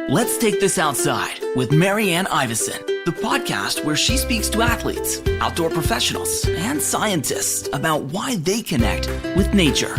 Let's Take This Outside with Marianne Iveson, the podcast where she speaks to athletes, outdoor professionals, and scientists about why they connect with nature.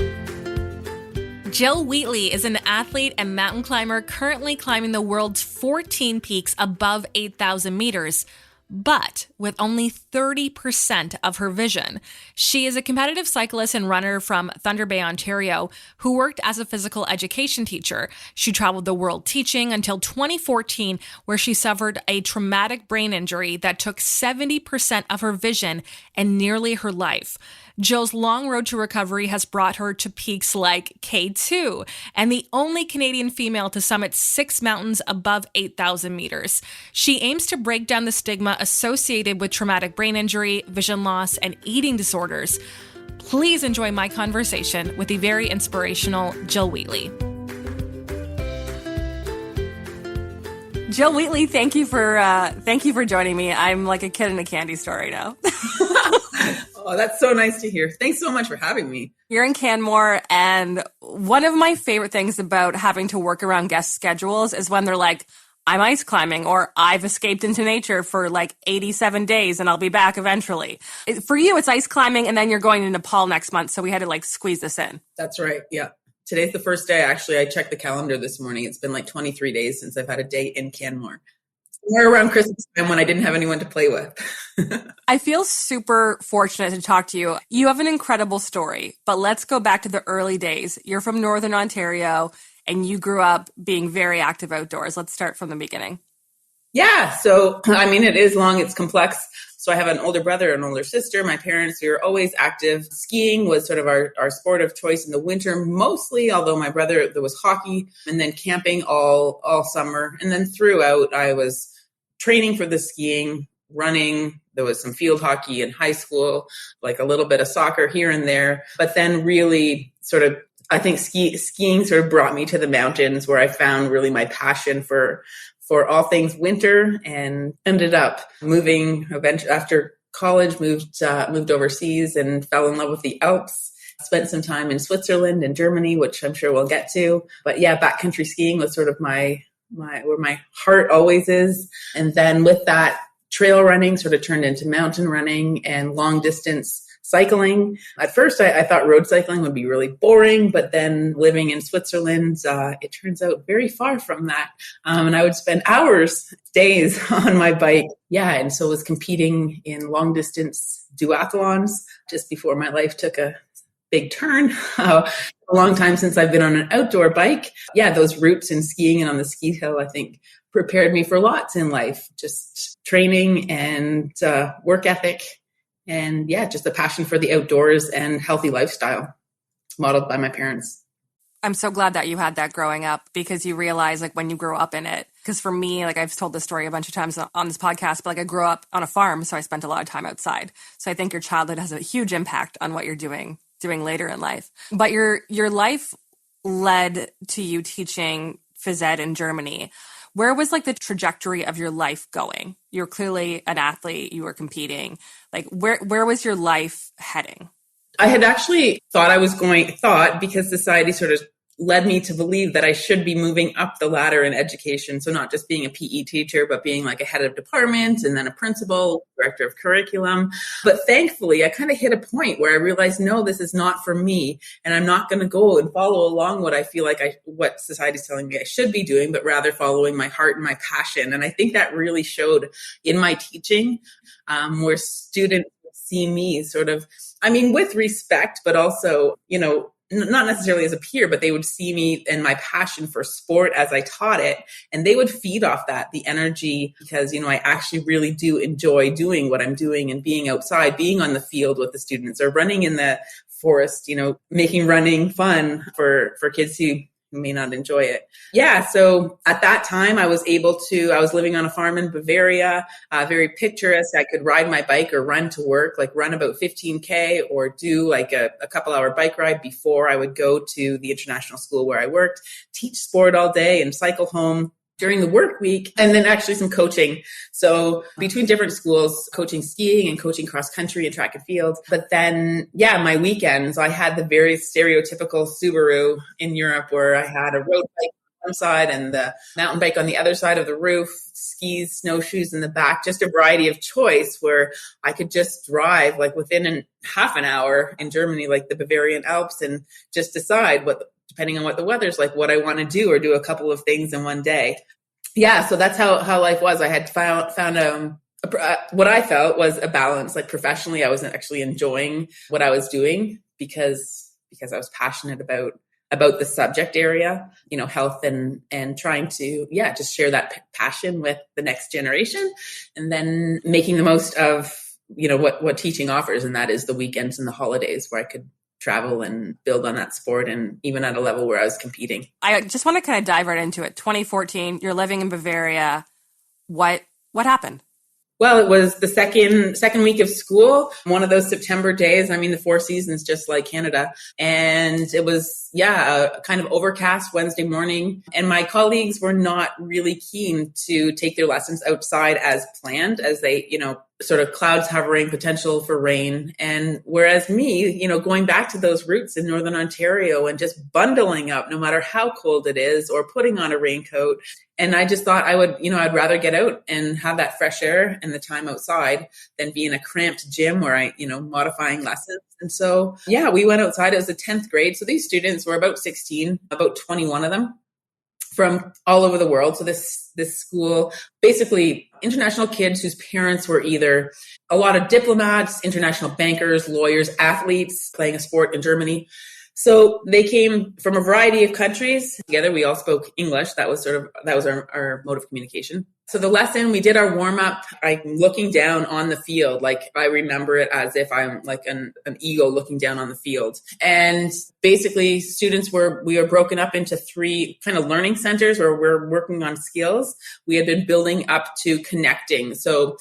Jill Wheatley is an athlete and mountain climber currently climbing the world's 14 peaks above 8,000 meters, but with only 30% of her vision. She is a competitive cyclist and runner from Thunder Bay, Ontario, who worked as a physical education teacher. She traveled the world teaching until 2014, where she suffered a traumatic brain injury that took 70% of her vision and nearly her life. Jill's long road to recovery has brought her to peaks like K2 and the only Canadian female to summit 6 mountains above 8,000 meters. She aims to break down the stigma associated with traumatic brain injury, vision loss, and eating disorders. Please enjoy my conversation with the very inspirational Jill Wheatley. Jill Wheatley, thank you for joining me. I'm like a kid in a candy store right now. Oh, that's so nice to hear. Thanks so much for having me. You're in Canmore, and one of my favorite things about having to work around guest schedules is when they're like, I'm ice climbing, or I've escaped into nature for like 87 days and I'll be back eventually. For you, it's ice climbing, and then you're going to Nepal next month, so we had to like squeeze this in. That's right, yeah. Today's the first day, actually. I checked the calendar this morning. It's been like 23 days since I've had a day in Canmore. Somewhere around Christmas time when I didn't have anyone to play with. I feel super fortunate to talk to you. You have an incredible story, but let's go back to the early days. You're from Northern Ontario, and you grew up being very active outdoors. Let's start from the beginning. Yeah, so, I mean, it is long, it's complex. So I have an older brother and older sister. My parents, we were always active. Skiing was sort of our sport of choice in the winter, mostly, although my brother, there was hockey, and then camping all summer. And then throughout, I was training for the skiing, running. There was some field hockey in high school, like a little bit of soccer here and there. But then really sort of, I think skiing sort of brought me to the mountains, where I found really my passion for all things winter, and ended up moving eventually after college, moved overseas and fell in love with the Alps. Spent some time in Switzerland and Germany, which I'm sure we'll get to. But yeah, backcountry skiing was sort of my where my heart always is. And then with that, trail running sort of turned into mountain running and long distance cycling. At first, I thought road cycling would be really boring, but then living in Switzerland, it turns out very far from that. And I would spend hours, days on my bike. Yeah, and so was competing in long distance duathlons just before my life took a big turn. A long time since I've been on an outdoor bike. Yeah, those routes and skiing and on the ski hill, I think, prepared me for lots in life. Just training and work ethic. And yeah, just a passion for the outdoors and healthy lifestyle modeled by my parents. I'm so glad that you had that growing up, because you realize like when you grow up in it, because for me, like I've told this story a bunch of times on this podcast, but like I grew up on a farm, so I spent a lot of time outside. So I think your childhood has a huge impact on what you're doing later in life. But your life led to you teaching phys ed in Germany. Where was like the trajectory of your life going? You're clearly an athlete, you were competing. Like where was your life heading? I had actually thought because society sort of led me to believe that I should be moving up the ladder in education. So not just being a PE teacher, but being like a head of department and then a principal, director of curriculum. But thankfully, I kind of hit a point where I realized, no, this is not for me. And I'm not going to go and follow along what I feel like what society's telling me I should be doing, but rather following my heart and my passion. And I think that really showed in my teaching, where students see me sort of, I mean, with respect, but also, not necessarily as a peer, but they would see me and my passion for sport as I taught it. And they would feed off that, the energy, because, I actually really do enjoy doing what I'm doing and being outside, being on the field with the students or running in the forest, making running fun for kids who may not enjoy it. Yeah. So at that time I was living on a farm in Bavaria, very picturesque. I could ride my bike or run to work, like run about 15K or do like a couple hour bike ride before I would go to the international school where I worked, teach sport all day and cycle home during the work week, and then actually some coaching. So between different schools, coaching skiing and coaching cross country and track and field. But then, my weekends, I had the very stereotypical Subaru in Europe where I had a road bike one side and the mountain bike on the other side of the roof, skis, snowshoes in the back, just a variety of choice where I could just drive like within half an hour in Germany, like the Bavarian Alps, and just decide depending on what the weather's like, what I want to do or do a couple of things in one day. Yeah. So that's how life was. I had found what I felt was a balance. Like professionally, I wasn't actually enjoying what I was doing because I was passionate about the subject area, health and trying to, just share that passion with the next generation, and then making the most of, what teaching offers. And that is the weekends and the holidays where I could travel and build on that sport, and even at a level where I was competing. I just want to kind of dive right into it. 2014, you're living in Bavaria. What happened? Well, it was the second week of school, one of those September days. I mean, the Four Seasons, just like Canada. And it was, a kind of overcast Wednesday morning. And my colleagues were not really keen to take their lessons outside as planned, as they, sort of clouds hovering, potential for rain. And whereas me, going back to those roots in Northern Ontario and just bundling up no matter how cold it is, or putting on a raincoat. And I just thought I'd rather get out and have that fresh air and the time outside than be in a cramped gym where I, modifying lessons. And so, we went outside. It was the 10th grade. So these students were about 16, about 21 of them from all over the world. So this school, basically international kids whose parents were either a lot of diplomats, international bankers, lawyers, athletes playing a sport in Germany. So they came from a variety of countries. Together, we all spoke English. That was our mode of communication. So the lesson, we did our warm up. I'm looking down on the field. Like I remember it as if I'm like an eagle looking down on the field. And basically students we were broken up into 3 kind of learning centers where we're working on skills. We had been building up to connecting. So,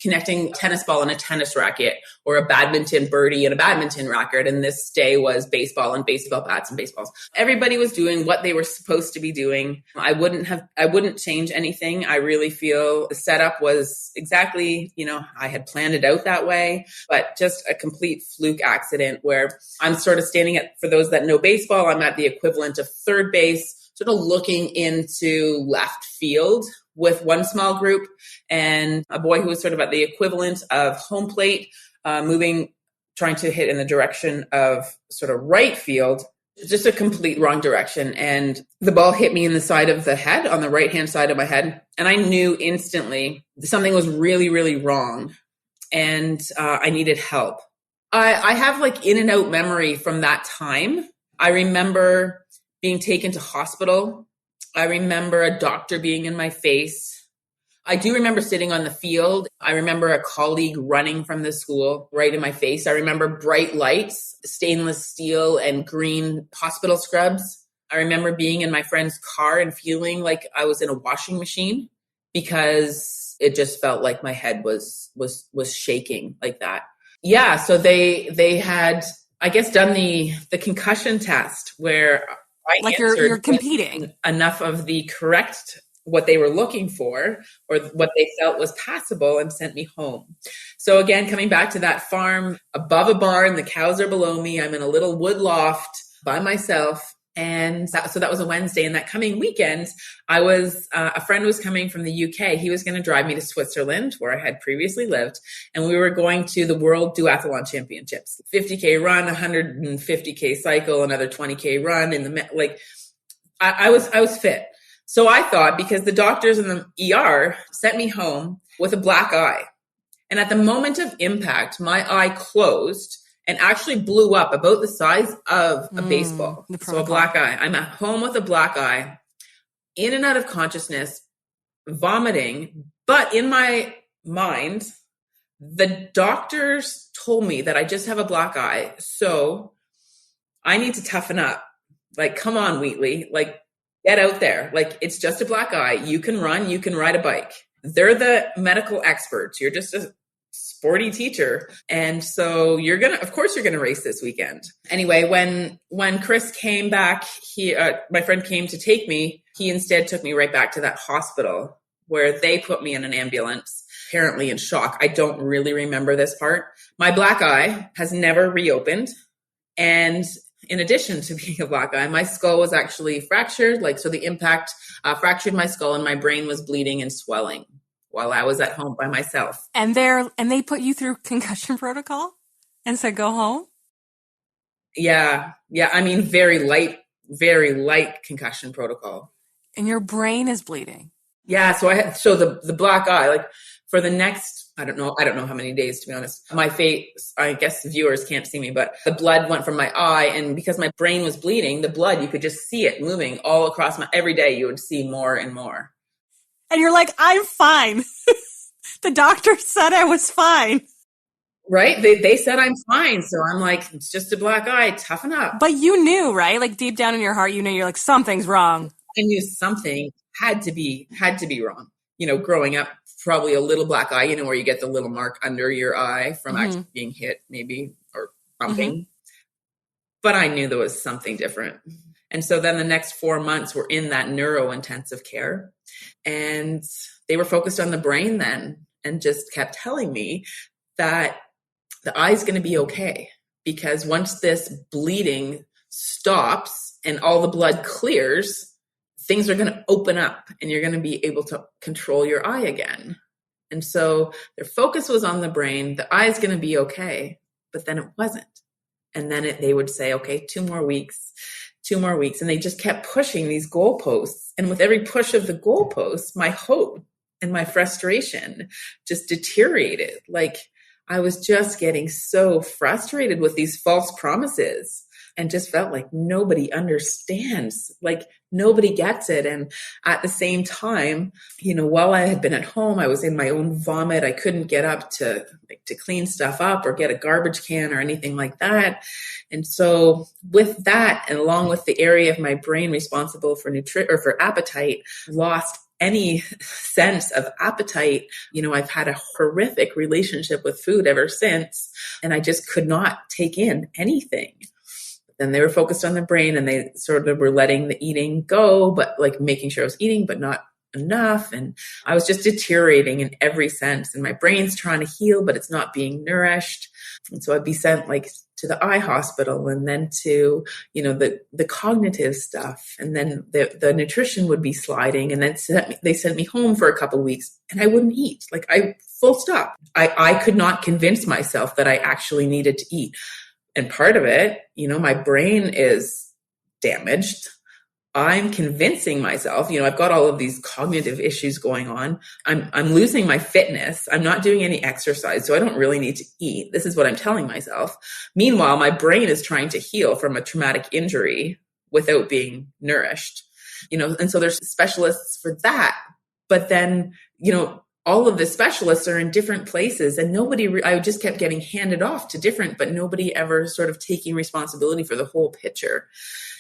connecting tennis ball and a tennis racket, or a badminton birdie and a badminton racket. And this day was baseball and baseball bats and baseballs. Everybody was doing what they were supposed to be doing. I wouldn't change anything. I really feel the setup was exactly, I had planned it out that way, but just a complete fluke accident where I'm sort of standing for those that know baseball, I'm at the equivalent of third base, sort of looking into left field with one small group, and a boy who was sort of at the equivalent of home plate, trying to hit in the direction of sort of right field, just a complete wrong direction. And the ball hit me in the side of the head, on the right-hand side of my head. And I knew instantly something was really, really wrong. And I needed help. I have like in and out memory from that time. I remember being taken to hospital. I remember a doctor being in my face. I do remember sitting on the field. I remember a colleague running from the school right in my face. I remember bright lights, stainless steel and green hospital scrubs. I remember being in my friend's car and feeling like I was in a washing machine because it just felt like my head was shaking like that. Yeah, so they had, I guess, done the concussion test where I like you're competing enough of the correct what they were looking for or what they felt was passable, and sent me home. So again, coming back to that farm above a barn, the cows are below me. I'm in a little wood loft by myself. And so that was a Wednesday. And that coming weekend, a friend was coming from the UK. He was going to drive me to Switzerland, where I had previously lived. And we were going to the World Duathlon Championships, 50K run, 150K cycle, another 20K run I was fit. So I thought, because the doctors in the ER sent me home with a black eye. And at the moment of impact, my eye closed and actually blew up about the size of a baseball. So a black eye. I'm at home with a black eye, in and out of consciousness, vomiting. But in my mind, the doctors told me that I just have a black eye. So I need to toughen up. Like, come on, Wheatley. Like, get out there. Like, it's just a black eye. You can run, you can ride a bike. They're the medical experts. You're just a sporty teacher. And so of course you're going to race this weekend. Anyway, when Chris came back, my friend came to take me. He instead took me right back to that hospital where they put me in an ambulance, apparently in shock. I don't really remember this part. My black eye has never reopened. And in addition to being a black eye, my skull was actually fractured. Like, so the impact fractured my skull and my brain was bleeding and swelling while I was at home by myself. And they put you through concussion protocol and said, go home? Yeah. Yeah. I mean, very light concussion protocol. And your brain is bleeding. Yeah. So the black eye, like for the next, I don't know how many days, to be honest. My face, I guess the viewers can't see me, but the blood went from my eye, and because my brain was bleeding, the blood, you could just see it moving all across every day you would see more and more. And you're like, I'm fine. The doctor said I was fine. Right? They said I'm fine. So I'm like, it's just a black eye, toughen up. But you knew, right? Like deep down in your heart, you know, you're like, something's wrong. I knew something had to be wrong. You know, growing up, probably a little black eye, you know, where you get the little mark under your eye from actually being hit maybe or bumping. But I knew there was something different. And so then the next 4 months were in that neuro-intensive care. And they were focused on the brain then and just kept telling me that the eye's going to be okay. Because once this bleeding stops and all the blood clears, things are going to open up and you're going to be able to control your eye again. And so their focus was on the brain. The eye is going to be okay, but then it wasn't. And then they would say, okay, 2 more weeks. And they just kept pushing these goalposts. And with every push of the goalposts, my hope and my frustration just deteriorated. Like I was just getting so frustrated with these false promises and just felt like nobody understands, like nobody gets it. And at the same time, you know, while I had been at home, I was in my own vomit. I couldn't get up to clean stuff up or get a garbage can or anything like that. And so with that, and along with the area of my brain responsible for for appetite, lost any sense of appetite. You know, I've had a horrific relationship with food ever since, and I just could not take in anything. Then they were focused on the brain and they sort of were letting the eating go, but like making sure I was eating, but not enough. And I was just deteriorating in every sense. And my brain's trying to heal, but it's not being nourished. And so I'd be sent like to the eye hospital and then to, you know, the cognitive stuff. And then the nutrition would be sliding. And then they sent me home for a couple of weeks and I wouldn't eat. Like full stop. I could not convince myself that I actually needed to eat. And part of it, you know, my brain is damaged. I'm convincing myself, you know, I've got all of these cognitive issues going on. I'm losing my fitness. I'm not doing any exercise, so I don't really need to eat. This is what I'm telling myself. Meanwhile, my brain is trying to heal from a traumatic injury without being nourished, you know, and so there's specialists for that. But then, you know, all of the specialists are in different places and I just kept getting handed off to different, but nobody ever sort of taking responsibility for the whole picture.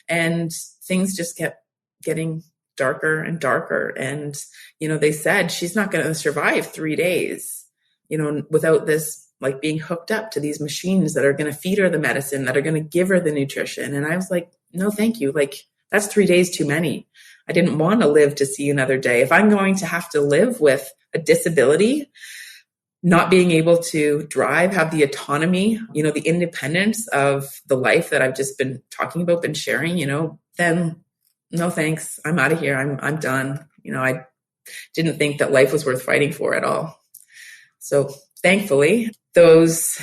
And things just kept getting darker and darker. And, you know, they said she's not going to survive 3 days, you know, without this, like being hooked up to these machines that are going to feed her the medicine, that are going to give her the nutrition. And I was like, no, thank you. Like that's 3 days too many. I didn't want to live to see another day. If I'm going to have to live with a disability, not being able to drive, have the autonomy, you know, the independence of the life that I've just been talking about, been sharing, you know, then no thanks. I'm out of here. I'm done. You know, I didn't think that life was worth fighting for at all. So thankfully, those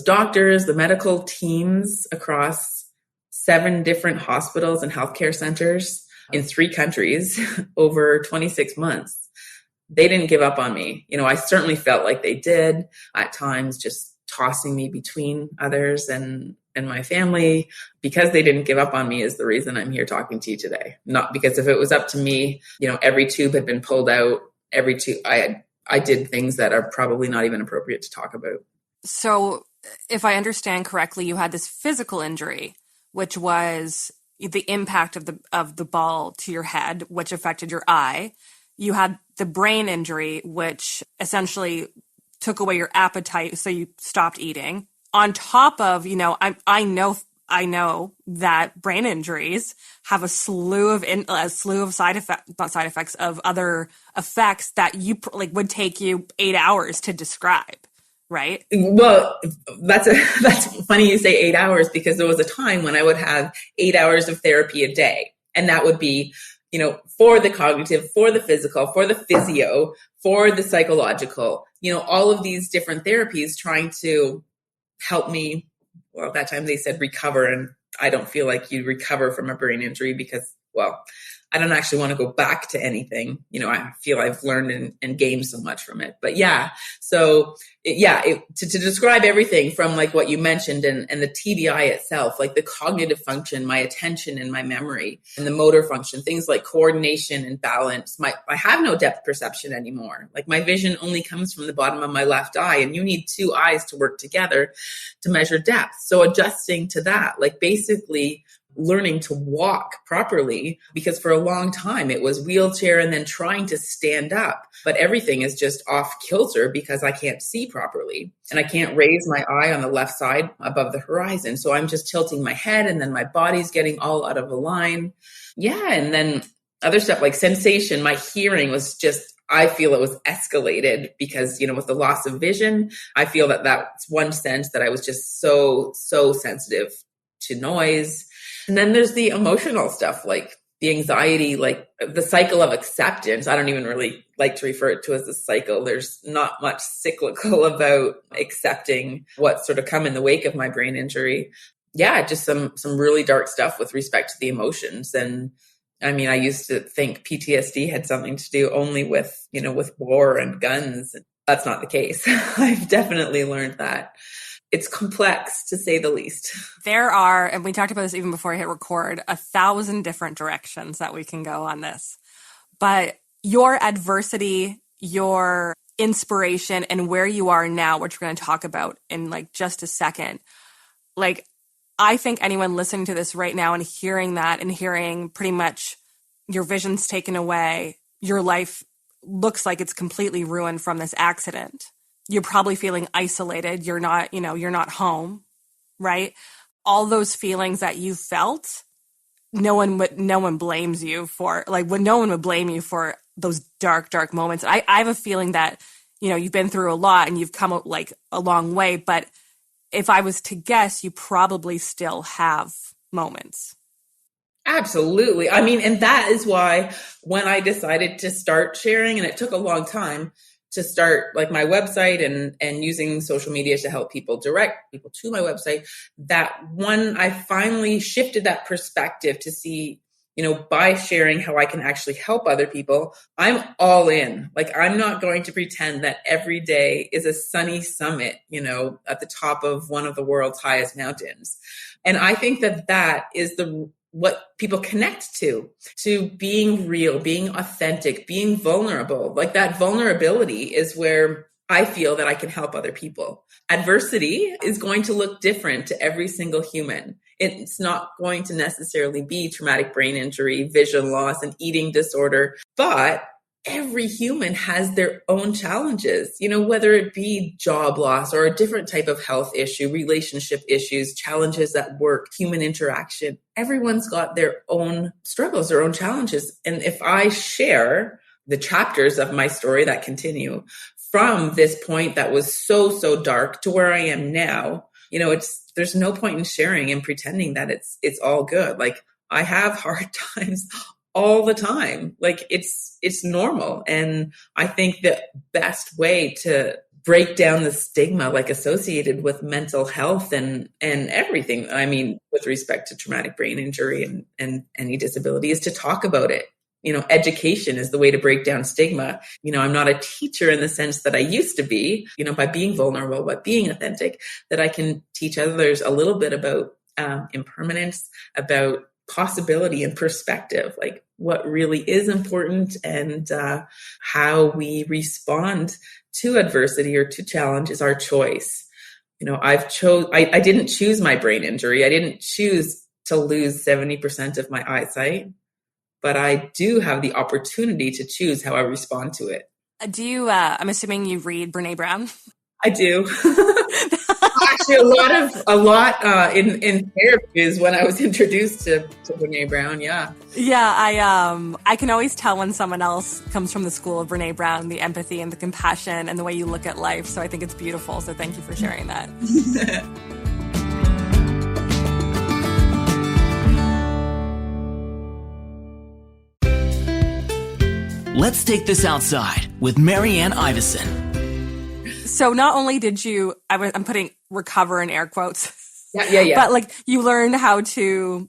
doctors, the medical teams across 7 different hospitals and healthcare centers in 3 countries over 26 months, they didn't give up on me. You know, I certainly felt like they did at times, just tossing me between others and my family. Because they didn't give up on me is the reason I'm here talking to you today. Not because if it was up to me, you know, every tube had been pulled out, I did things that are probably not even appropriate to talk about. So if I understand correctly, you had this physical injury, which was the impact of the ball to your head, which affected your eye. You had the brain injury, which essentially took away your appetite, so you stopped eating. On top of, you know, I know that brain injuries have a slew of side effects, not side effects, of other effects that you like would take you 8 hours to describe. right? Well, that's funny you say 8 hours, because there was a time when I would have 8 hours of therapy a day. And that would be, for the cognitive, for the physical, for the physio, for the psychological, all of these different therapies trying to help me. Well, at that time they said recover. And I don't feel like you recover from a brain injury because, well, I don't actually want to go back to anything. I feel I've learned and gained so much from it. But yeah, so to describe everything from like what you mentioned and the TBI itself, like the cognitive function, my attention and my memory, and the motor function, things like coordination and balance. I have no depth perception anymore. Like my vision only comes from the bottom of my left eye, and you need two eyes to work together to measure depth. So adjusting to that, like basically learning to walk properly, because for a long time it was wheelchair and then trying to stand up, but everything is just off kilter because I can't see properly and I can't raise my eye on the left side above the horizon. So I'm just tilting my head and then my body's getting all out of line. Yeah. And then other stuff like sensation, my hearing was just, I feel it was escalated because, with the loss of vision, I feel that that's one sense that I was just so sensitive to noise. And then there's the emotional stuff, like the anxiety, like the cycle of acceptance. I don't even really like to refer it to as a cycle. There's not much cyclical about accepting what's sort of come in the wake of my brain injury. Yeah, just some really dark stuff with respect to the emotions. And I mean, I used to think PTSD had something to do only with, with war and guns. That's not the case. I've definitely learned that. It's complex, to say the least. There are, and we talked about this even before I hit record, 1,000 different directions that we can go on this. But your adversity, your inspiration, and where you are now, which we're going to talk about in like just a second, like I think anyone listening to this right now and hearing that and hearing pretty much your vision's taken away, your life looks like it's completely ruined from this accident. You're probably feeling isolated. You're not home, right? All those feelings that you felt, no one blames you for, like, no one would blame you for those dark moments. I have a feeling that, you've been through a lot and you've come like a long way, but if I was to guess, you probably still have moments. Absolutely. I mean, and that is why when I decided to start sharing, and it took a long time to start like my website and using social media to help people, direct people to my website, that one, I finally shifted that perspective to see, by sharing how I can actually help other people, I'm all in. Like, I'm not going to pretend that every day is a sunny summit, at the top of one of the world's highest mountains. And I think that is what people connect to being real, being authentic, being vulnerable. Like that vulnerability is where I feel that I can help other people. Adversity is going to look different to every single human. It's not going to necessarily be traumatic brain injury, vision loss, and eating disorder, but every human has their own challenges, whether it be job loss or a different type of health issue, relationship issues, challenges at work, human interaction. Everyone's got their own struggles, their own challenges. And if I share the chapters of my story that continue from this point that was so dark to where I am now, there's no point in sharing and pretending that it's all good. Like, I have hard times all the time. Like, it's normal. And I think the best way to break down the stigma like associated with mental health and everything, I mean, with respect to traumatic brain injury and any disability, is to talk about it. Education is the way to break down stigma. I'm not a teacher in the sense that I used to be, by being vulnerable, by being authentic, that I can teach others a little bit about impermanence, about possibility and perspective, like what really is important and how we respond to adversity or to challenge is our choice. I didn't choose my brain injury. I didn't choose to lose 70% of my eyesight, but I do have the opportunity to choose how I respond to it. Do you, I'm assuming you read Brene Brown? I do. actually a lot in therapy is when I was introduced to Brene Brown. Yeah. Yeah, I can always tell when someone else comes from the school of Brene Brown, the empathy and the compassion and the way you look at life. So I think it's beautiful. So thank you for sharing that. Let's take this outside with Marianne Iveson. So not only did you, I'm putting recover in air quotes. Yeah. But like you learned how to,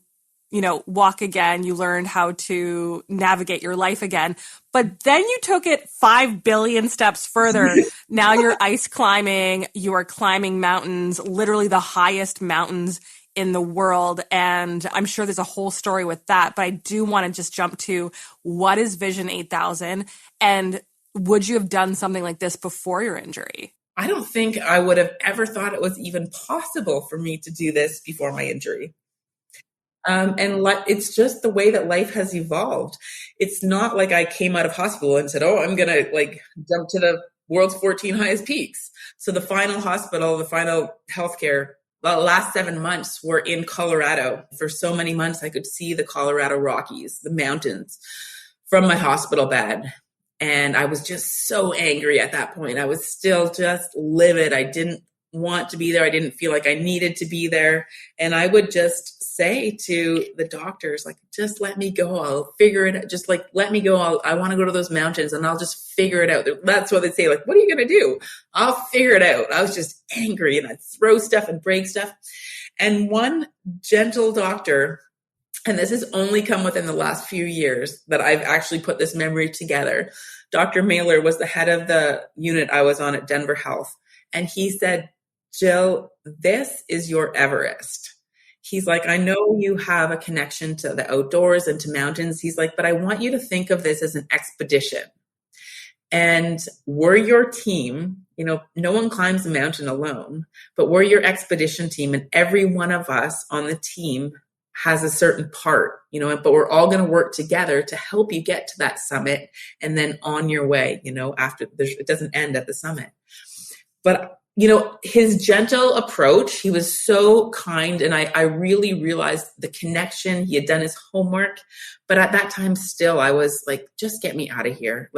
walk again. You learned how to navigate your life again. But then you took it 5 billion steps further. Now you're ice climbing. You are climbing mountains, literally the highest mountains in the world. And I'm sure there's a whole story with that. But I do want to just jump to what is Vision 8000? And would you have done something like this before your injury? I don't think I would have ever thought it was even possible for me to do this before my injury. It's just the way that life has evolved. It's not like I came out of hospital and said, I'm going to jump to the world's 14 highest peaks. So the final healthcare, the last 7 months were in Colorado. For so many months, I could see the Colorado Rockies, the mountains from my hospital bed. And I was just so angry at that point. I was still just livid. I didn't want to be there. I didn't feel like I needed to be there. And I would just say to the doctors, just let me go. I'll figure it out. Just let me go. I want to go to those mountains and I'll just figure it out. That's what they say. What are you going to do? I'll figure it out. I was just angry and I'd throw stuff and break stuff. And one gentle doctor, and this has only come within the last few years that I've actually put this memory together. Dr. Mailer was the head of the unit I was on at Denver Health. And he said, Jill, this is your Everest. He's like, I know you have a connection to the outdoors and to mountains. He's like, but I want you to think of this as an expedition. And we're your team. No one climbs a mountain alone, but we're your expedition team. And every one of us on the team has a certain part, but we're all going to work together to help you get to that summit and then on your way, after it doesn't end at the summit. But, his gentle approach, he was so kind. And I really realized the connection. He had done his homework. But at that time, still, I was like, just get me out of here.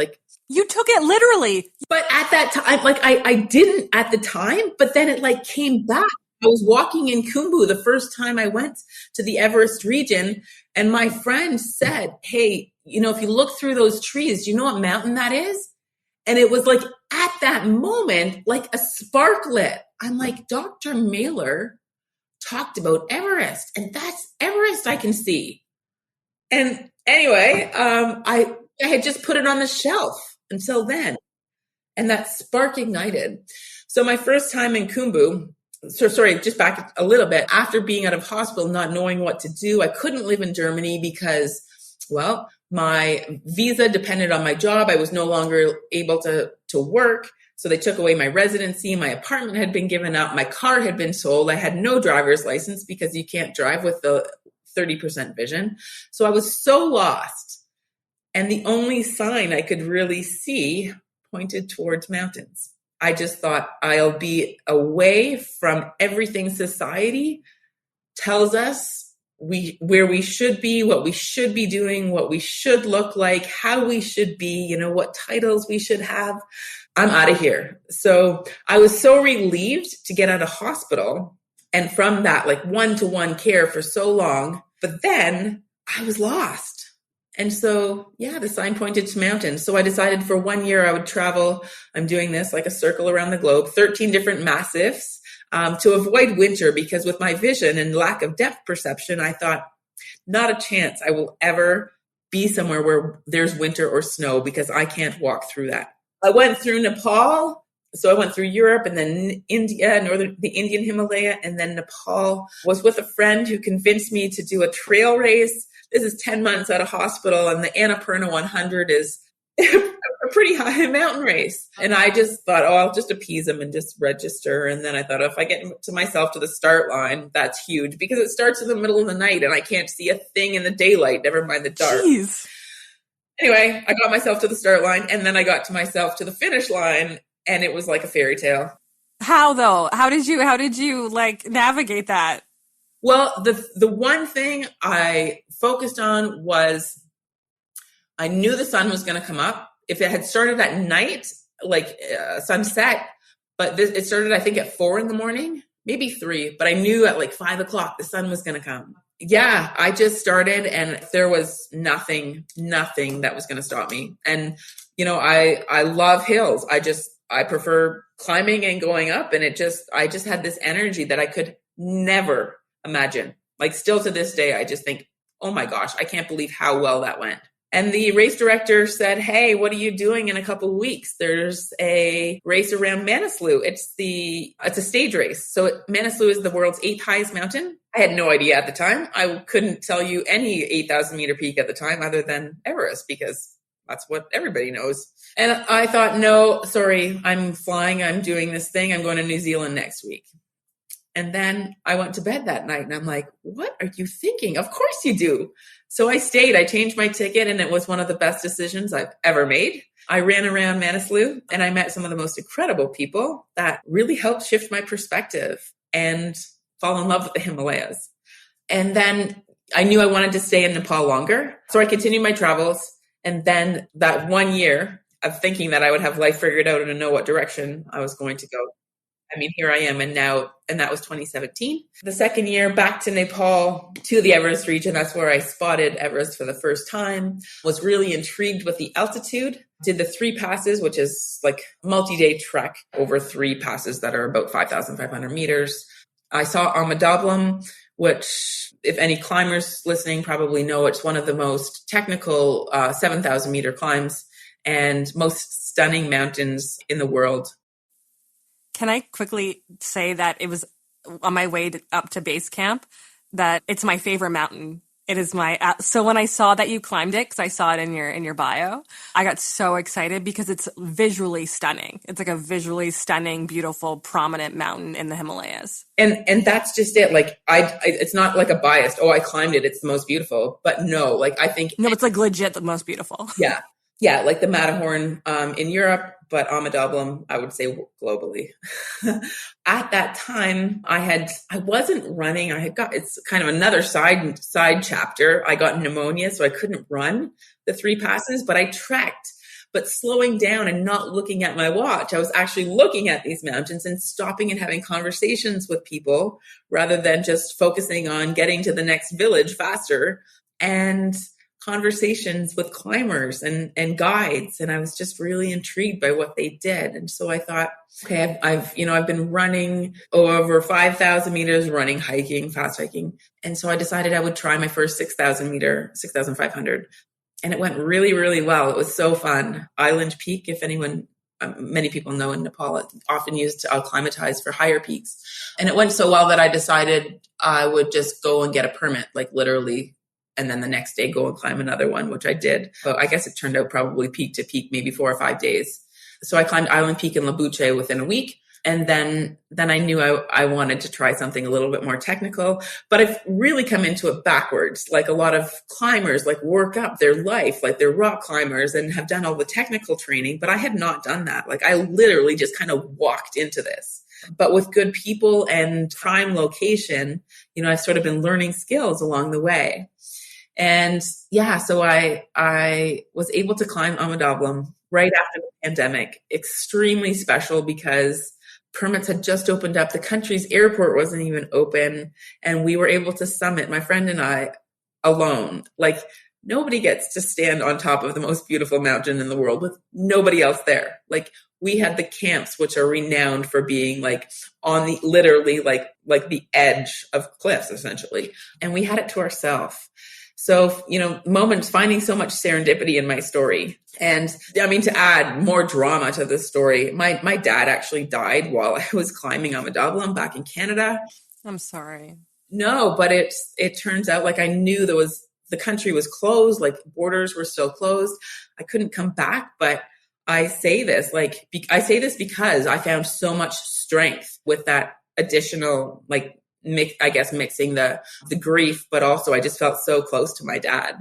You took it literally. But at that time, I didn't at the time, but then it came back. I was walking in Khumbu the first time I went to the Everest region, and my friend said, hey, if you look through those trees, do you know what mountain that is? And it was at that moment, a spark lit. I'm like, Dr. Mailer talked about Everest, and that's Everest I can see. And anyway, I had just put it on the shelf until then, and that spark ignited. So my first time in Khumbu, just back a little bit, after being out of hospital, not knowing what to do, I couldn't live in Germany because, my visa depended on my job. I was no longer able to work. So they took away my residency. My apartment had been given up. My car had been sold. I had no driver's license because you can't drive with the 30% vision. So I was so lost. And the only sign I could really see pointed towards mountains. I just thought I'll be away from everything society tells us where we should be, what we should be doing, what we should look like, how we should be, what titles we should have. I'm out of here. So I was so relieved to get out of hospital and from that one-to-one care for so long, but then I was lost. And so, the sign pointed to mountains. So I decided for 1 year I would travel. I'm doing this a circle around the globe, 13 different massifs to avoid winter, because with my vision and lack of depth perception, I thought, not a chance I will ever be somewhere where there's winter or snow because I can't walk through that. I went through Nepal. So I went through Europe and then India, the Indian Himalaya, and then Nepal. Was with a friend who convinced me to do a trail race. This is 10 months out of hospital, and the Annapurna 100 is a pretty high mountain race. And I just thought, I'll just appease them and just register. And then I thought, if I get to myself to the start line, that's huge because it starts in the middle of the night and I can't see a thing in the daylight, never mind the dark. Jeez. Anyway, I got myself to the start line, and then I got to myself to the finish line, and it was like a fairy tale. How though? How did you like navigate that? Well, the one thing I focused on was I knew the sun was going to come up. If it had started at night, like sunset, but it started, I think, at 4 a.m, maybe 3, but I knew at like 5 o'clock the sun was going to come. Yeah, I just started and there was nothing that was going to stop me. And, I love hills. I prefer climbing and going up. And I just had this energy that I could never imagine. Like still to this day, I just think, oh my gosh, I can't believe how well that went. And the race director said, hey, what are you doing in a couple of weeks? There's a race around Manaslu. It's a stage race. So Manaslu is the world's 8th highest mountain. I had no idea at the time. I couldn't tell you any 8,000 meter peak at the time other than Everest because that's what everybody knows. And I thought, no, sorry, I'm flying. I'm doing this thing. I'm going to New Zealand next week. And then I went to bed that night and I'm like, what are you thinking? Of course you do. So I stayed, I changed my ticket and it was one of the best decisions I've ever made. I ran around Manaslu and I met some of the most incredible people that really helped shift my perspective and fall in love with the Himalayas. And then I knew I wanted to stay in Nepal longer. So I continued my travels. And then that 1 year of thinking that I would have life figured out and to know what direction I was going to go. I mean, here I am. And that was 2017. The second year back to Nepal, to the Everest region. That's where I spotted Everest for the first time, was really intrigued with the altitude, did the 3 passes, which is like a multi-day trek over 3 passes that are about 5,500 meters. I saw Amadablam, which if any climbers listening probably know, it's one of the most technical 7,000 meter climbs and most stunning mountains in the world. Can I quickly say that it was on my way up to base camp that it's my favorite mountain. It is so when I saw that you climbed it, because I saw it in your bio, I got so excited because it's visually stunning. It's like a visually stunning, beautiful, prominent mountain in the Himalayas. And that's just it. Like it's not like a biased, oh, I climbed it, it's the most beautiful. But no, like I think no, it's like legit the most beautiful. Yeah. Yeah, like the Matterhorn in Europe, but Amadablam, I would say globally. At that time, I wasn't running. It's kind of another side chapter. I got pneumonia, so I couldn't run the 3 passes, but I trekked. But slowing down and not looking at my watch, I was actually looking at these mountains and stopping and having conversations with people rather than just focusing on getting to the next village faster. And conversations with climbers and guides. And I was just really intrigued by what they did. And so I thought, okay, I've been running over 5,000 meters, running, hiking, fast hiking. And so I decided I would try my first 6,500. And it went really, really well. It was so fun. Island Peak, if anyone, many people know in Nepal, it's often used to acclimatize for higher peaks. And it went so well that I decided I would just go and get a permit, like literally, and then the next day go and climb another one, which I did. But I guess it turned out probably peak to peak, maybe 4 or 5 days. So I climbed Island Peak in Labuche within a week. And then I knew I wanted to try something a little bit more technical, but I've really come into it backwards. Like a lot of climbers, like work up their life, like they're rock climbers and have done all the technical training, but I had not done that. Like I literally just kind of walked into this, but with good people and prime location, I've sort of been learning skills along the way. And yeah, so I was able to climb Amadablam right after the pandemic. Extremely special because permits had just opened up. The country's airport wasn't even open. And we were able to summit, my friend and I, alone. Like nobody gets to stand on top of the most beautiful mountain in the world with nobody else there. Like we had the camps, which are renowned for being like on the literally like the edge of cliffs, essentially. And we had it to ourselves. So, moments, finding so much serendipity in my story. And I mean, to add more drama to this story, my dad actually died while I was climbing Amadablam back in Canada. I'm sorry. No, but it turns out like I knew the country was closed, like borders were still closed. I couldn't come back, but I say this because I found so much strength with that additional, like, mixing the grief, but also I just felt so close to my dad.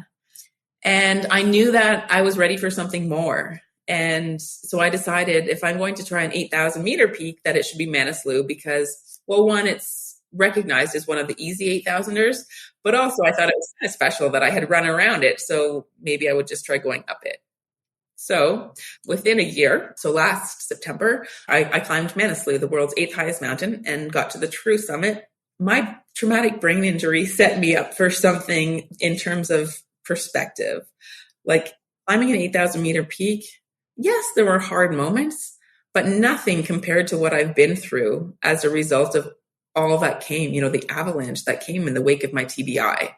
And I knew that I was ready for something more. And so I decided if I'm going to try an 8,000 meter peak, that it should be Manaslu because, well, one, it's recognized as one of the easy 8,000ers, but also I thought it was kind of special that I had run around it. So maybe I would just try going up it. So within a year, so last September, I climbed Manaslu, the world's 8th highest mountain, and got to the true summit. My traumatic brain injury set me up for something in terms of perspective. Like climbing an 8,000 meter peak, yes, there were hard moments, but nothing compared to what I've been through as a result of all that came, the avalanche that came in the wake of my TBI.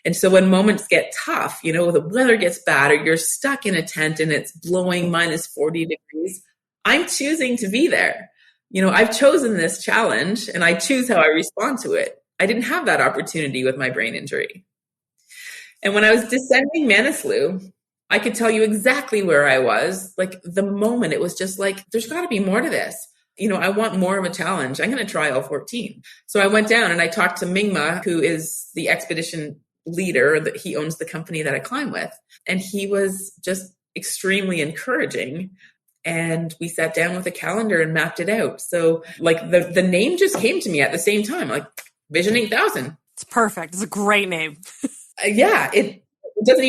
And so when moments get tough, the weather gets bad or you're stuck in a tent and it's blowing minus 40 degrees, I'm choosing to be there. I've chosen this challenge and I choose how I respond to it. I didn't have that opportunity with my brain injury. And when I was descending Manaslu, I could tell you exactly where I was. Like the moment it was just like, there's got to be more to this. I want more of a challenge. I'm going to try all 14. So I went down and I talked to Mingma, who is the expedition leader that he owns the company that I climb with. And he was just extremely encouraging. And we sat down with a calendar and mapped it out. So like the name just came to me at the same time, like Vision 8,000. It's perfect. It's a great name. Yeah, it doesn't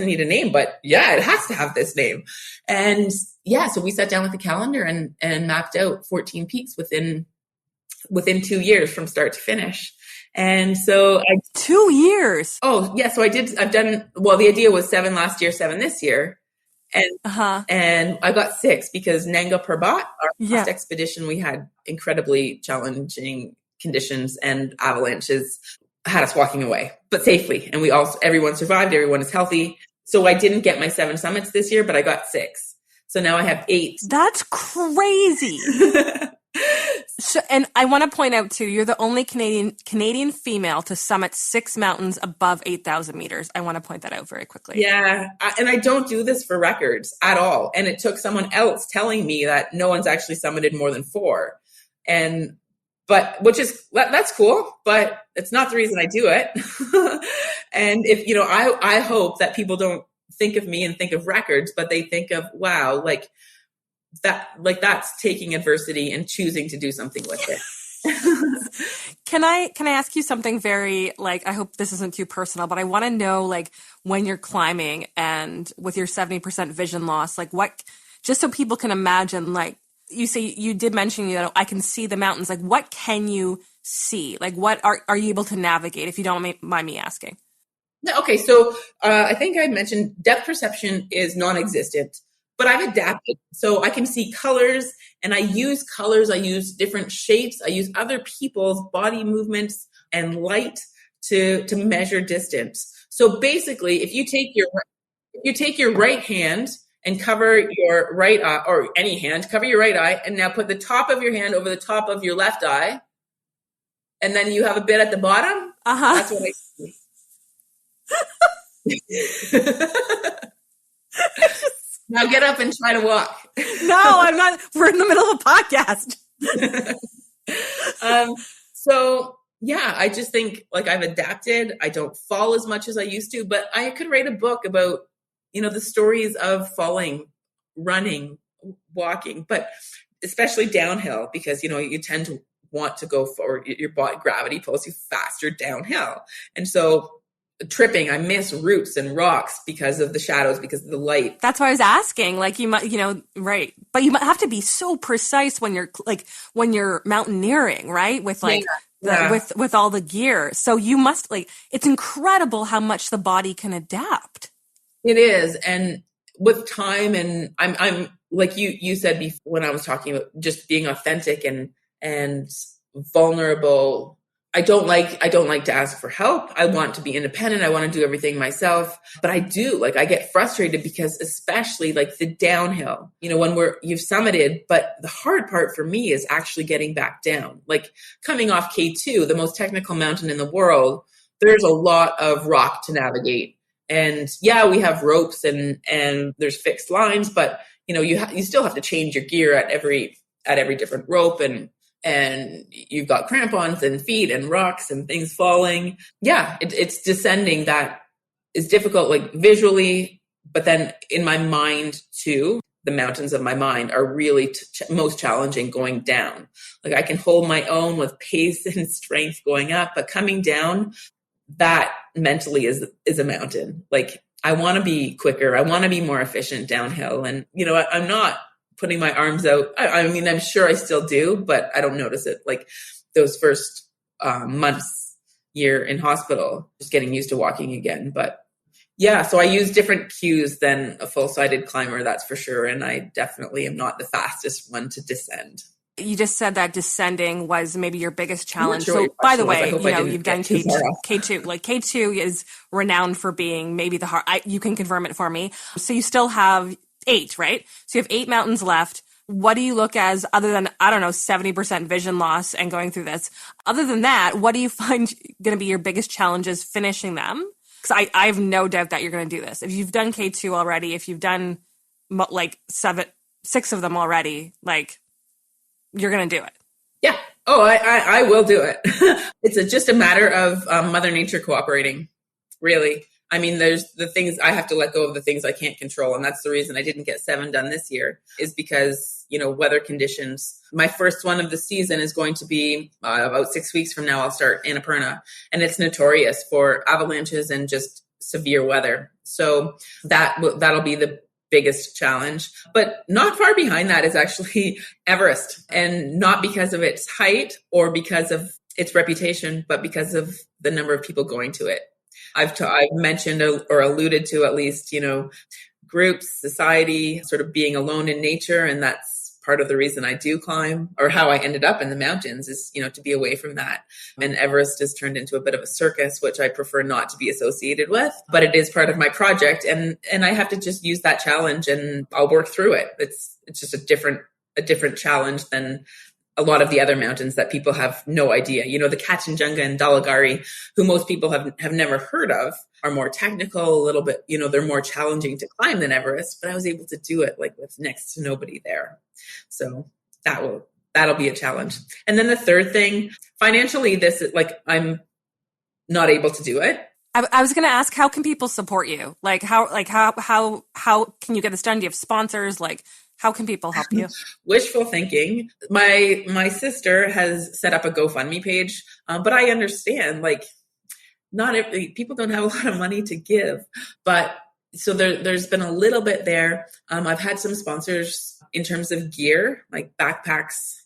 need a name, but yeah, it has to have this name. And yeah, so we sat down with the calendar and mapped out 14 peaks within 2 years from start to finish. And so 2 years. Oh yeah. So the idea was 7 last year, 7 this year. And I got 6 because Nanga Parbat, our last expedition, we had incredibly challenging conditions and avalanches had us walking away, but safely. And everyone survived. Everyone is healthy. So I didn't get my 7 summits this year, but I got 6. So now I have 8. That's crazy. So, and I want to point out too, you're the only Canadian female to summit 6 mountains above 8,000 meters. I want to point that out very quickly. Yeah. And I don't do this for records at all. And it took someone else telling me that no one's actually summited more than 4. That's cool, but it's not the reason I do it. And if, I hope that people don't think of me and think of records, but they think of, wow, that's taking adversity and choosing to do something with it. Can I ask you something very, I hope this isn't too personal, but I want to know, when you're climbing and with your 70% vision loss, what, just so people can imagine, you say you did mention, I can see the mountains. What can you see? What are you able to navigate, if you don't mind me asking? Okay. So I think I mentioned depth perception is non-existent, but I've adapted. So I can see colors and I use colors. I use different shapes. I use other people's body movements and light to measure distance. So basically, if you take your right hand and cover your right eye, or any hand, cover your right eye, and now put the top of your hand over the top of your left eye, and then you have a bit at the bottom. That's what I see. Now get up and try to walk. No, I'm not. We're in the middle of a podcast. So yeah, I just think I've adapted. I don't fall as much as I used to, but I could write a book about, the stories of falling, running, walking, but especially downhill because, you tend to want to go forward. Your body gravity pulls you faster downhill. And so tripping, I miss roots and rocks because of the shadows, because of the light. That's why I was asking, you might, right. But you might have to be so precise when you're mountaineering, right? With with all the gear. So you must it's incredible how much the body can adapt. It is. And with time, and I'm like you said before, when I was talking about just being authentic and vulnerable, I don't like to ask for help. I want to be independent. I want to do everything myself, but I do I get frustrated because especially the downhill, when you've summited, but the hard part for me is actually getting back down, coming off K2, the most technical mountain in the world. There's a lot of rock to navigate. And yeah, we have ropes and there's fixed lines, but you still have to change your gear at every different rope, and you've got crampons and feet and rocks and things falling. Yeah, it's descending that is difficult, visually, but then in my mind too. the mountains of my mind are really most challenging going down. Like I can hold my own with pace and strength going up, but coming down, that mentally is a mountain. Like I want to be quicker. I want to be more efficient downhill. And, I'm not putting my arms out. I mean, I'm sure I still do, but I don't notice it. Like those first months, year in hospital, just getting used to walking again. But yeah, so I use different cues than a full-sided climber, that's for sure. And I definitely am not the fastest one to descend. You just said that descending was maybe your biggest challenge. Sure So by the way, you've done K2. Like K2 is renowned for being maybe the hard, you can confirm it for me. So you still have 8, right? So you have 8 mountains left. What do you look as, other than, 70% vision loss and going through this? Other than that, what do you find going to be your biggest challenges finishing them? Because I have no doubt that you're going to do this. If you've done K2 already, if you've done like 6 of them already, like you're going to do it. Yeah. Oh, I will do it. It's just a matter of Mother Nature cooperating, really. I mean, there's the things I have to let go of, the things I can't control. And that's the reason I didn't get 7 done this year, is because, weather conditions. My first one of the season is going to be about 6 weeks from now. I'll start Annapurna, and it's notorious for avalanches and just severe weather. So that'll be the biggest challenge. But not far behind that is actually Everest, and not because of its height or because of its reputation, but because of the number of people going to it. I've mentioned or alluded to, at least, groups, society, sort of being alone in nature. And that's part of the reason I do climb, or how I ended up in the mountains, is, to be away from that. And Everest has turned into a bit of a circus, which I prefer not to be associated with, but it is part of my project. And I have to just use that challenge, and I'll work through it. It's just a different challenge than a lot of the other mountains that people have no idea. The Kanchenjunga and Dalagari, who most people have never heard of, are more technical, a little bit, they're more challenging to climb than Everest, but I was able to do it like with next to nobody there. So that'll be a challenge. And then the third thing, financially, this is like, I'm not able to do it. I was going to ask, how can people support you? How can you get this done? Do you have sponsors? How can people help you? Wishful thinking. My sister has set up a GoFundMe page, but I understand, people don't have a lot of money to give, but so there's been a little bit there. I've had some sponsors in terms of gear, like backpacks,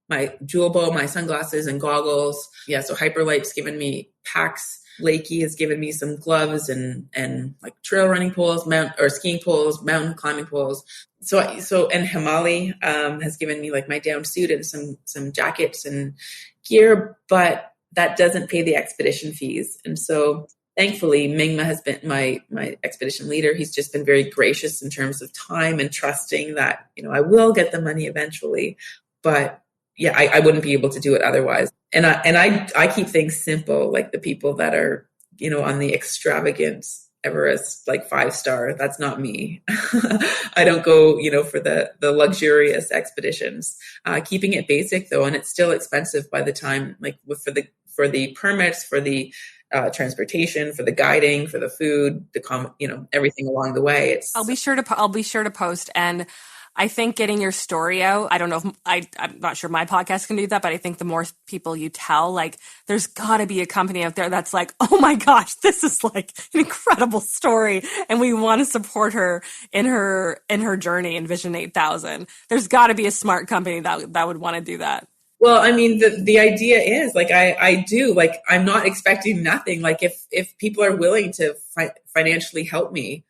my jewel bow, my sunglasses and goggles. Yeah, so Hyperlight's given me packs. Lakey has given me some gloves and like trail running poles, skiing poles, mountain climbing poles. So and Himali has given me like my down suit and some jackets and gear, but that doesn't pay the expedition fees. And so thankfully, Mingma has been my expedition leader. He's just been very gracious in terms of time and trusting that, I will get the money eventually. But yeah, I wouldn't be able to do it otherwise. And I keep things simple, like the people that are, on the extravagant Everest, like 5-star, that's not me. I don't go, for the luxurious expeditions. Keeping it basic though, and it's still expensive by the time, like for the permits, for the transportation, for the guiding, for the food, everything along the way. I'll be sure to post. And I think getting your story out, I don't know if I'm not sure my podcast can do that, but I think the more people you tell, there's gotta be a company out there that's like, oh my gosh, this is like an incredible story. And we want to support her in her journey in Vision 8000. There's gotta be a smart company that would want to do that. Well, I mean, the idea is I'm not expecting nothing. Like if people are willing to financially help me,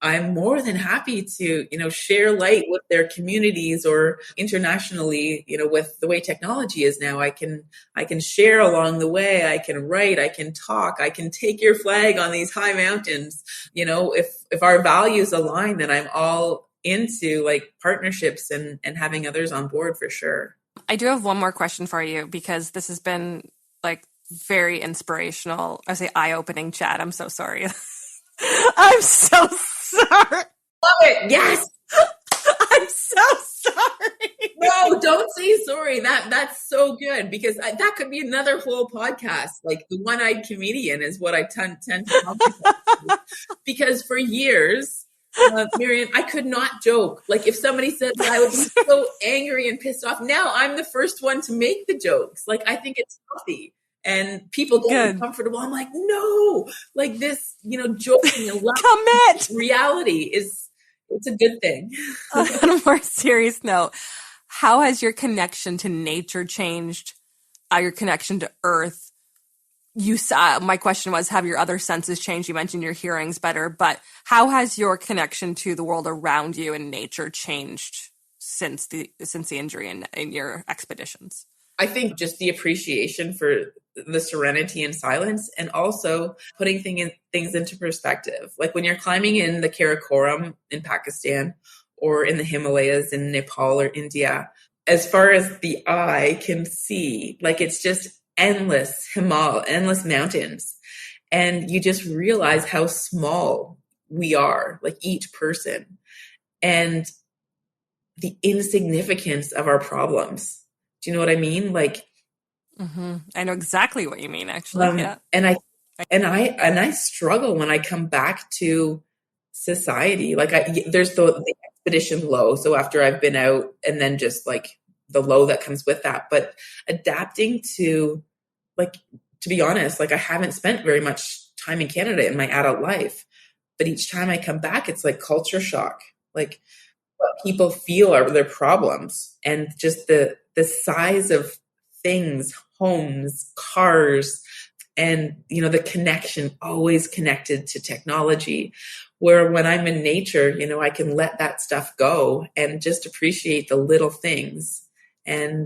I'm more than happy to, share light with their communities, or internationally, with the way technology is now. I can share along the way. I can write, I can talk, I can take your flag on these high mountains. If our values align, then I'm all into partnerships and having others on board for sure. I do have one more question for you, because this has been very inspirational. I say eye-opening chat. I'm so sorry. I'm so sorry. Love it. Yes. I'm so sorry. No, don't say sorry. That's so good, because that could be another whole podcast. Like the one-eyed comedian is what I tend to talk about. Because for years, Marianne, I could not joke. Like if somebody said that, I would be so angry and pissed off. Now I'm the first one to make the jokes. Like I think it's healthy and people get uncomfortable. I'm like, no, like this, joking and laughing reality it's a good thing. On a more serious note, how has your connection to nature changed? Your connection to earth? You saw, my question was, have your other senses changed? You mentioned your hearing's better, but how has your connection to the world around you and nature changed since the injury in your expeditions? I think just the appreciation for the serenity and silence, and also putting things into perspective. Like when you're climbing in the Karakoram in Pakistan or in the Himalayas in Nepal or India, as far as the eye can see, like it's just endless mountains. And you just realize how small we are, like each person, and the insignificance of our problems. Do you know what I mean? Like, I know exactly what you mean, actually. Yeah. And I struggle when I come back to society. Like there's the expedition low. So after I've been out, and then just like the low that comes with that, but adapting to, like, to be honest, like I haven't spent very much time in Canada in my adult life, but each time I come back, it's like culture shock. Like what people feel are their problems, and just the size of things, homes, cars, and, the connection, always connected to technology, where when I'm in nature, I can let that stuff go and just appreciate the little things, and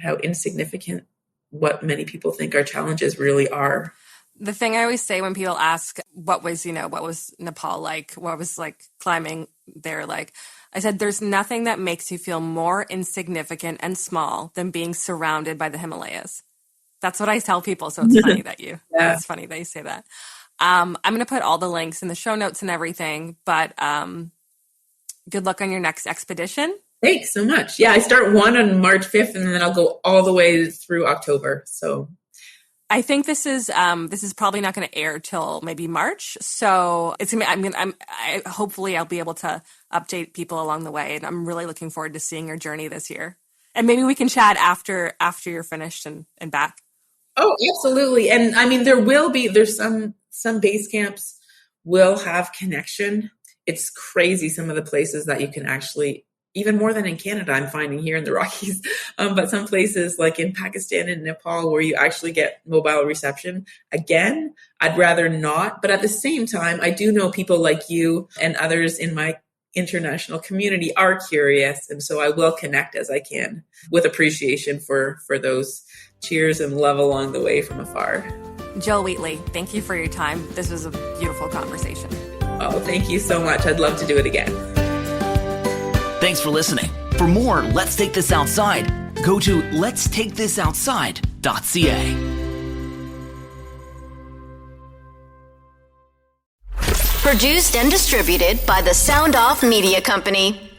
how insignificant what many people think our challenges really are. The thing I always say when people ask what was Nepal like, what was like climbing there like, I said, there's nothing that makes you feel more insignificant and small than being surrounded by the Himalayas. That's what I tell people. So it's funny that it's funny that you say that. I'm going to put all the links in the show notes and everything, but good luck on your next expedition. Thanks so much. Yeah, I start one on March 5th, and then I'll go all the way through October. So I think this is probably not going to air till maybe March. So it's hopefully I'll be able to update people along the way, and I'm really looking forward to seeing your journey this year. And maybe we can chat after you're finished and back. Oh, absolutely. And I mean, there's some base camps will have connection. It's crazy some of the places that you can actually, even more than in Canada, I'm finding here in the Rockies. But some places like in Pakistan and Nepal where you actually get mobile reception. Again, I'd rather not. But at the same time, I do know people like you and others in my international community are curious. And so I will connect as I can with appreciation for those cheers and love along the way from afar. Jill Wheatley, thank you for your time. This was a beautiful conversation. Oh, thank you so much. I'd love to do it again. Thanks for listening. For more Let's Take This Outside, go to letstakethisoutside.ca. Produced and distributed by the Sound Off Media Company.